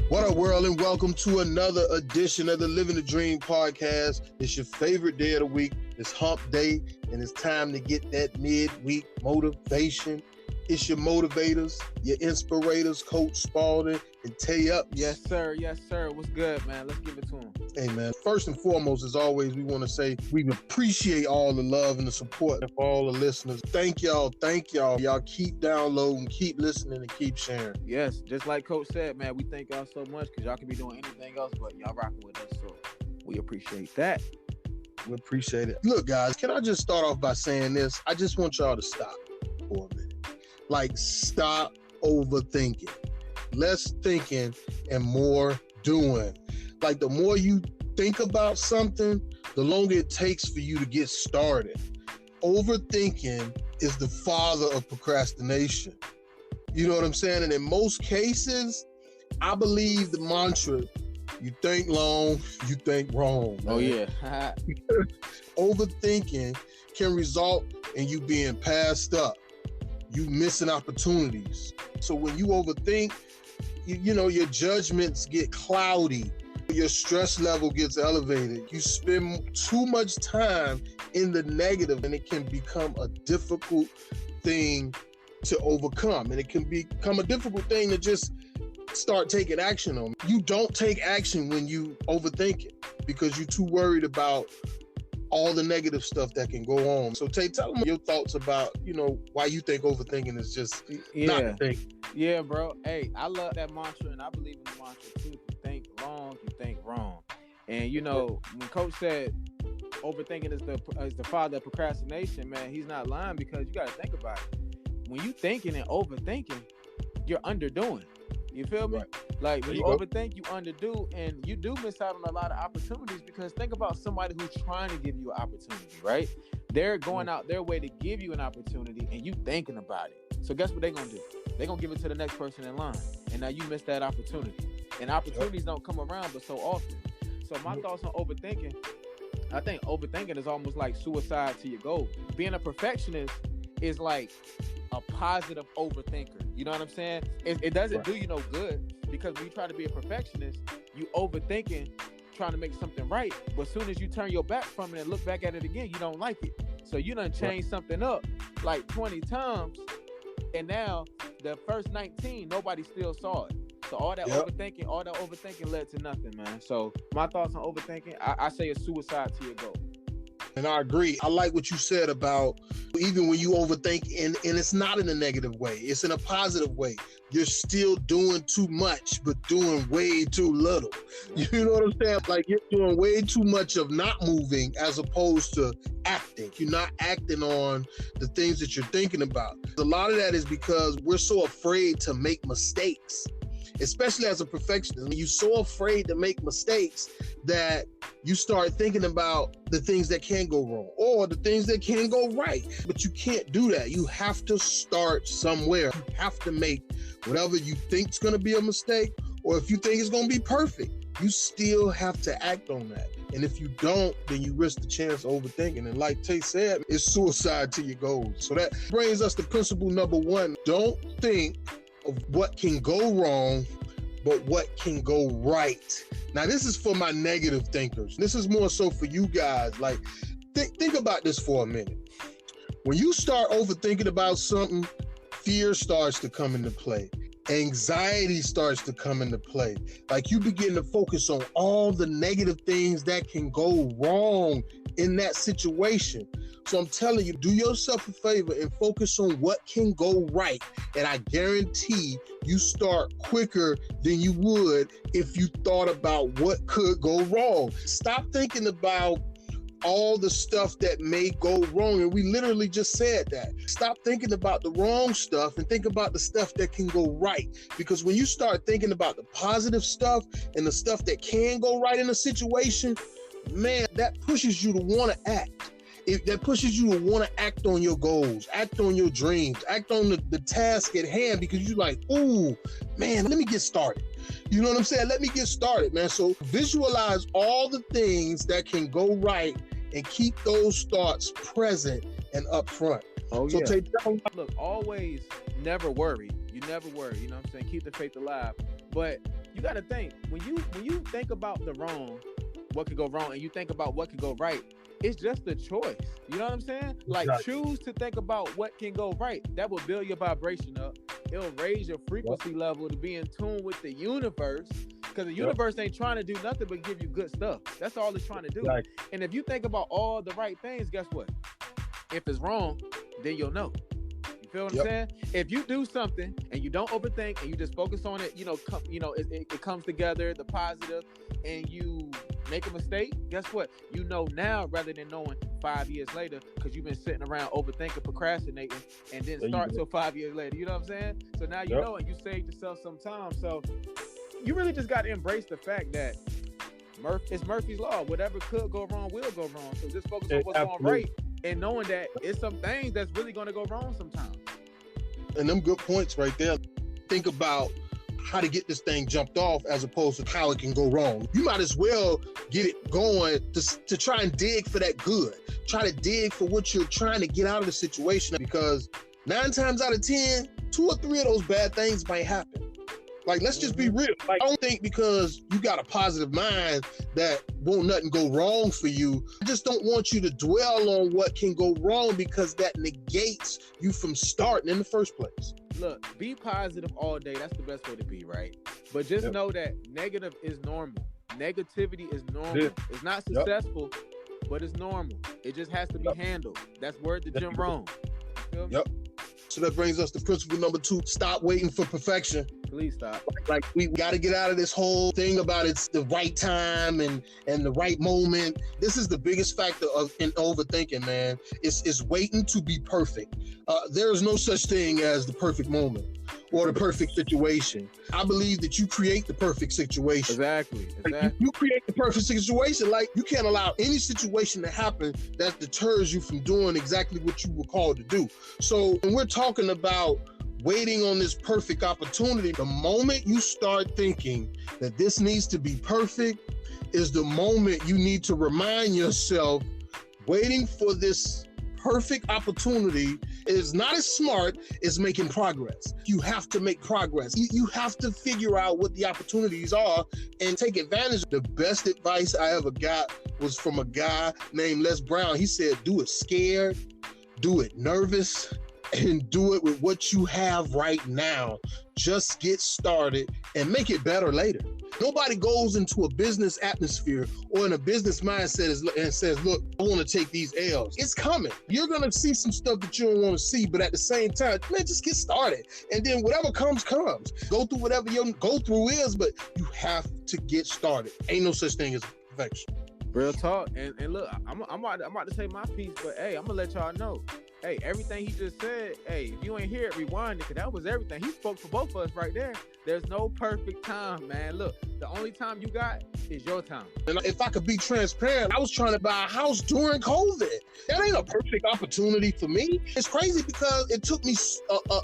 What up, world, and welcome to another edition of the Living the Dream podcast. It's your favorite day of the week. It's hump day, and it's time to get that midweek motivation. It's your motivators, your inspirators, Coach Spaulding and Tay.epps. Yes, sir. Yes, sir. What's good, man? Let's give it to him. Hey, man. First and foremost, as always, we want to say we appreciate all the love and the support of all the listeners. Thank y'all. Thank y'all. Y'all keep downloading, keep listening, and keep sharing. Yes, just like Coach said, man, we thank y'all so much because y'all can be doing anything else, but y'all rocking with us, so we appreciate that. We appreciate it. Look, guys, can I just start off by saying this? I just want y'all to stop for a minute. Like, stop overthinking. Less thinking and more doing. Like, the more you think about something, the longer it takes for you to get started. Overthinking is the father of procrastination. You know what I'm saying? And in most cases, I believe the mantra, you think long, you think wrong. Man. Oh, yeah. Overthinking can result in you being passed up. You missing opportunities. So when you overthink, you know, your judgments get cloudy. Your stress level gets elevated. You spend too much time in the negative, and it can become a difficult thing to overcome. And it can become a difficult thing to just start taking action on. You don't take action when you overthink it because you're too worried about all the negative stuff that can go on. So Tay, tell them your thoughts about, you know, why you think overthinking is just not a thing. Yeah, bro. Hey, I love that mantra, and I believe in the mantra too. You think long, you think wrong. And you know, when Coach said overthinking is the father of procrastination, man, he's not lying, because you got to think about it. When you thinking and overthinking, you're underdoing. You feel me? Right. Like when you overthink, you underdo, and you do miss out on a lot of opportunities, because think about somebody who's trying to give you an opportunity, right? They're going out their way to give you an opportunity, and you thinking about it. So guess what they're going to do? They're going to give it to the next person in line, and now you missed that opportunity. And opportunities don't come around but so often. So my thoughts on overthinking, I think overthinking is almost like suicide to your goal. Being a perfectionist is like a positive overthinker. You know what I'm saying? It doesn't do you no good, because when you try to be a perfectionist, you overthinking, trying to make something right. But as soon as you turn your back from it and look back at it again, you don't like it. So you done changed something up like 20 times, and now the first 19, nobody still saw it. So all that overthinking led to nothing, man. So my thoughts on overthinking, I say it's suicide to your goal. And I agree. I like what you said about even when you overthink, and it's not in a negative way, it's in a positive way. You're still doing too much, but doing way too little. You know what I'm saying? Like, you're doing way too much of not moving as opposed to acting. You're not acting on the things that you're thinking about. A lot of that is because we're so afraid to make mistakes, especially as a perfectionist. You're so afraid to make mistakes that you start thinking about the things that can go wrong or the things that can go right. But you can't do that. You have to start somewhere. You have to make whatever you think is going to be a mistake, or if you think it's going to be perfect, you still have to act on that. And if you don't, then you risk the chance of overthinking. And like Tay said, it's suicide to your goals. So that brings us to principle number 1. Don't think of what can go wrong, but what can go right. Now, this is for my negative thinkers. This is more so for you guys. Like, think about this for a minute. When you start overthinking about something, fear starts to come into play. Anxiety starts to come into play. Like, you begin to focus on all the negative things that can go wrong in that situation. So I'm telling you, do yourself a favor and focus on what can go right. And I guarantee you start quicker than you would if you thought about what could go wrong. Stop thinking about all the stuff that may go wrong. And we literally just said that. Stop thinking about the wrong stuff and think about the stuff that can go right. Because when you start thinking about the positive stuff and the stuff that can go right in a situation, man, that pushes you to want to act. That pushes you to want to act on your goals, act on your dreams, act on the task at hand, because you're like, ooh, man, let me get started. You know what I'm saying? Let me get started, man. So visualize all the things that can go right and keep those thoughts present and up front. Oh, so yeah. Look, always never worry. You never worry. You know what I'm saying? Keep the faith alive. But you got to think when you think about the wrong, what could go wrong, and you think about what could go right. It's just a choice. You know what I'm saying? Like, choose to think about what can go right. That will build your vibration up. It'll raise your frequency level to be in tune with the universe. Because the universe ain't trying to do nothing but give you good stuff. That's all it's trying to do. And if you think about all the right things, guess what? If it's wrong, then you'll know. You feel what I'm saying? If you do something and you don't overthink and you just focus on it, it comes together, the positive, and you make a mistake, guess what? You know now rather than knowing 5 years later, because you've been sitting around overthinking, procrastinating, and didn't start till 5 years later. You know what I'm saying? So now you know, and you saved yourself some time. So you really just got to embrace the fact that it's Murphy's Law. Whatever could go wrong will go wrong. So just focus on what's going right and knowing that it's some things that's really going to go wrong sometimes. And them good points right there. Think about how to get this thing jumped off as opposed to how it can go wrong. You might as well get it going to try and dig for that good. Try to dig for what you're trying to get out of the situation, because 9 times out of 10, 2 or 3 of those bad things might happen. Like, let's just be real. Like, I don't think because you got a positive mind that won't nothing go wrong for you. I just don't want you to dwell on what can go wrong, because that negates you from starting in the first place. Look, be positive all day. That's the best way to be, right? But just know that negative is normal. Negativity is normal. It's not successful, but it's normal. It just has to be handled. That's word to Jim Rohn. You feel me? So that brings us to principle number 2. Stop waiting for perfection. Please stop. Like, we got to get out of this whole thing about it's the right time and the right moment. This is the biggest factor in overthinking, man. It's waiting to be perfect. There is no such thing as the perfect moment or the perfect situation. I believe that you create the perfect situation. Exactly. Like, you create the perfect situation. Like, you can't allow any situation to happen that deters you from doing exactly what you were called to do. So when we're talking about waiting on this perfect opportunity, the moment you start thinking that this needs to be perfect is the moment you need to remind yourself waiting for this perfect opportunity is not as smart as making progress. You have to make progress. You have to figure out what the opportunities are and take advantage. The best advice I ever got was from a guy named Les Brown. He said, do it scared, do it nervous, and do it with what you have right now. Just get started and make it better later. Nobody goes into a business atmosphere or in a business mindset and says, look, I want to take these L's. It's coming. You're going to see some stuff that you don't want to see, but at the same time, man, just get started. And then whatever comes. Go through whatever your go through is, but you have to get started. Ain't no such thing as perfection. Real talk. And look, I'm about to say my piece, but hey, I'm going to let y'all know. Hey, everything he just said, hey, if you ain't hear it, rewind it, because that was everything. He spoke for both of us right there. There's no perfect time, man. Look, the only time you got is your time. And if I could be transparent, I was trying to buy a house during COVID. That ain't a perfect opportunity for me. It's crazy because it took me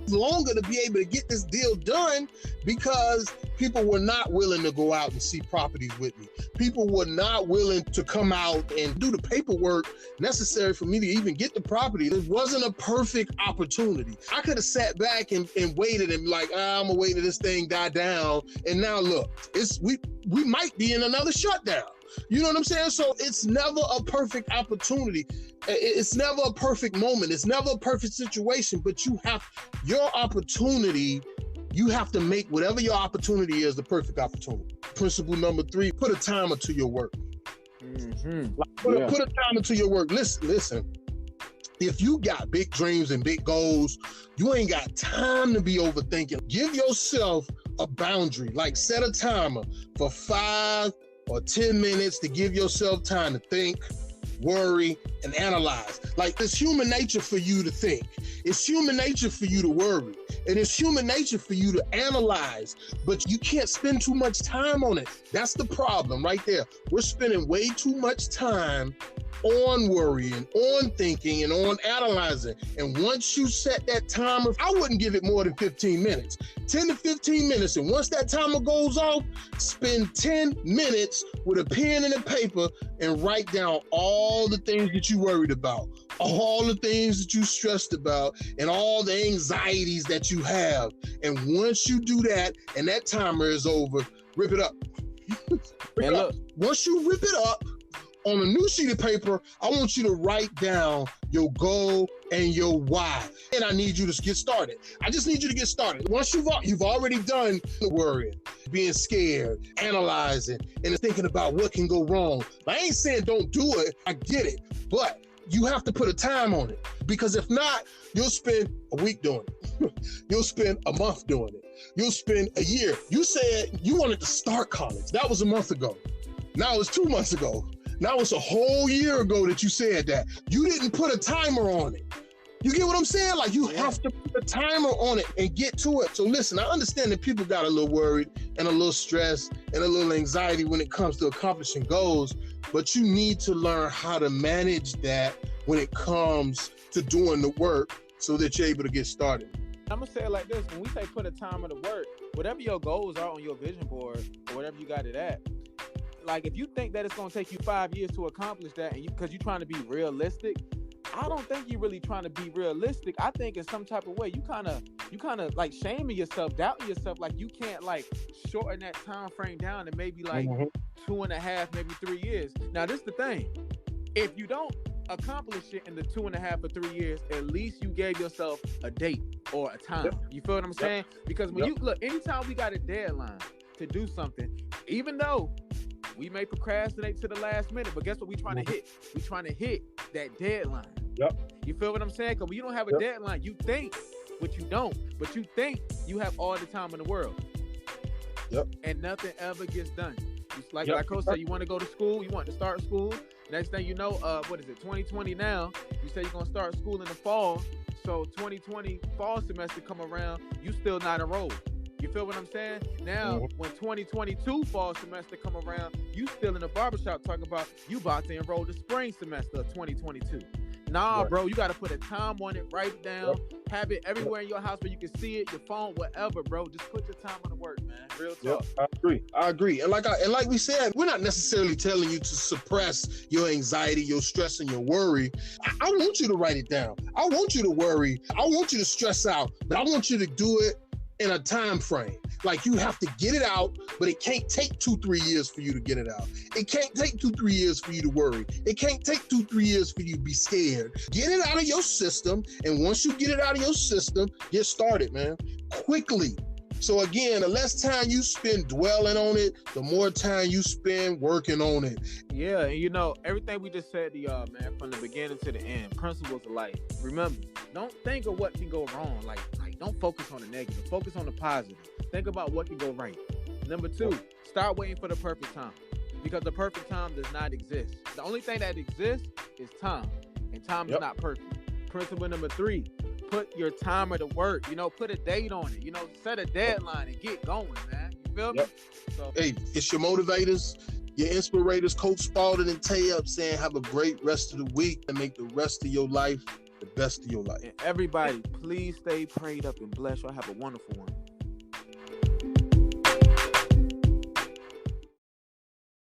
longer to be able to get this deal done because people were not willing to go out and see properties with me. People were not willing to come out and do the paperwork necessary for me to even get the property. It wasn't a perfect opportunity. I could have sat back and waited and be like, I'm gonna wait till this thing die down. And now look, we might be in another shutdown. You know what I'm saying? So it's never a perfect opportunity. It's never a perfect moment. It's never a perfect situation, but you have your opportunity. You have to make whatever your opportunity is the perfect opportunity. Principle number 3, put a timer to your work. Put a timer to your work. Listen. If you got big dreams and big goals, you ain't got time to be overthinking. Give yourself a boundary, like set a timer for 5 or 10 minutes to give yourself time to think, worry, and analyze. Like, it's human nature for you to think. It's human nature for you to worry. And it's human nature for you to analyze, but you can't spend too much time on it. That's the problem right there. We're spending way too much time on worrying, on thinking, and on analyzing. And once you set that timer, I wouldn't give it more than 15 minutes. 10 to 15 minutes. And once that timer goes off, spend 10 minutes with a pen and a paper and write down all the things that you worried about, all the things that you stressed about, and all the anxieties that you have. And once you do that and that timer is over, rip it up. And look, Once you rip it up on a new sheet of paper, I want you to write down your goal and your why. And I need you to get started. I just need you to get started. Once you've already done the worrying, being scared, analyzing, and thinking about what can go wrong. I ain't saying don't do it. I get it. But you have to put a time on it. Because if not, you'll spend a week doing it. You'll spend a month doing it. You'll spend a year. You said you wanted to start college. That was a month ago. Now it's 2 months ago. Now it's a whole year ago that you said that. You didn't put a timer on it. You get what I'm saying? Like, you have to put a timer on it and get to it. So listen, I understand that people got a little worried and a little stressed and a little anxiety when it comes to accomplishing goals, but you need to learn how to manage that when it comes to doing the work so that you're able to get started. I'm gonna say it like this: when we say put a timer to work, whatever your goals are on your vision board or whatever you got it at, like if you think that it's gonna take you 5 years to accomplish that, and because you're trying to be realistic, I don't think you're really trying to be realistic. I think in some type of way you kind of like shaming yourself, doubting yourself, like you can't like shorten that time frame down to maybe like 2.5, maybe 3 years. Now this is the thing: if you don't accomplish it in the 2.5 or 3 years, at least you gave yourself a date or a time. You feel what I'm saying? Because when you look, anytime we got a deadline to do something, even though we may procrastinate to the last minute, but guess what we trying to hit? We trying to hit that deadline. You feel what I'm saying? Because when you don't have a deadline, you think, but you don't. But you think you have all the time in the world. And nothing ever gets done. It's like Coach said, you want to go to school, you want to start school. Next thing you know, 2020 now, you say you're going to start school in the fall. So 2020 fall semester come around, you still not enrolled. You feel what I'm saying? Now, when 2022 fall semester come around, you still in the barbershop talking about you about to enroll the spring semester of 2022. Nah, bro, you got to put a time on it, write it down, have it everywhere in your house where you can see it, your phone, whatever, bro. Just put your time on the work, man. Real talk. I agree. And like we said, we're not necessarily telling you to suppress your anxiety, your stress, and your worry. I want you to write it down. I want you to worry. I want you to stress out, but I want you to do it in a time frame. Like, you have to get it out, but it can't take 2-3 years for you to get it out. It can't take 2-3 years for you to worry. It can't take 2-3 years for you to be scared. Get it out of your system, and once you get it out of your system, get started, man. Quickly. So again, the less time you spend dwelling on it, the more time you spend working on it. Yeah, and you know, everything we just said to y'all, man, from the beginning to the end, principles of life. Remember, don't think of what can go wrong. Like don't focus on the negative. Focus on the positive. Think about what can go right. Number 2, start waiting for the perfect time. Because the perfect time does not exist. The only thing that exists is time. And time is not perfect. Principle number 3, put your timer to work. You know, put a date on it. You know, set a deadline and get going, man. You feel me? So, hey, it's your motivators, your inspirators, Coach Spaulding and Tay.epps, saying have a great rest of the week and make the rest of your life the best of your life. And everybody, please stay prayed up and blessed. Y'all have a wonderful one.